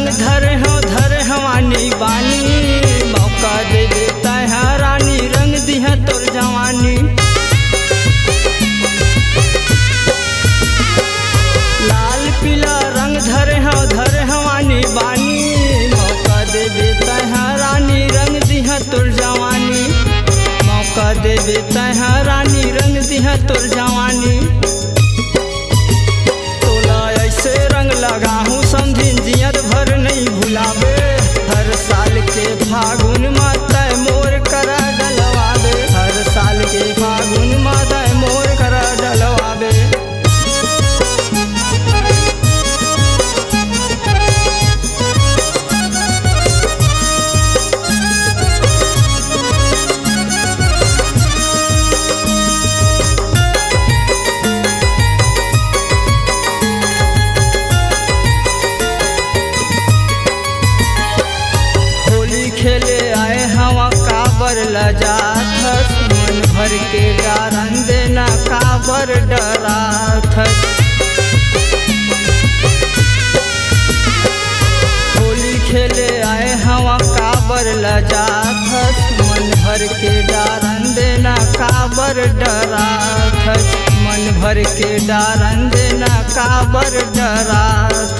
धर हवानी बानी मौका दे देता है रानी रंग दिया तोर जवानी। लाल पीला रंग धर हवानी बानी मौका दे देता है रानी रंग दिया तोर जवानी। मौका दे देता है रानी रंग दिया तोर जवानी। ऐसे रंग लगा हूँ समझिन जियत भर नहीं भुलावे। हर साल के फागुन माता मोर करा डलवावे। हर साल के फागुन माता मोर करा डलवावे। खेले आए हवा काबर लजाथस मन भर के गारन देना काबर डराथस। होली खेले आए हवा काबर लजाथस मन भर के गारन देना काबर डराथस। मन भर के डारन देना काबर डराथस।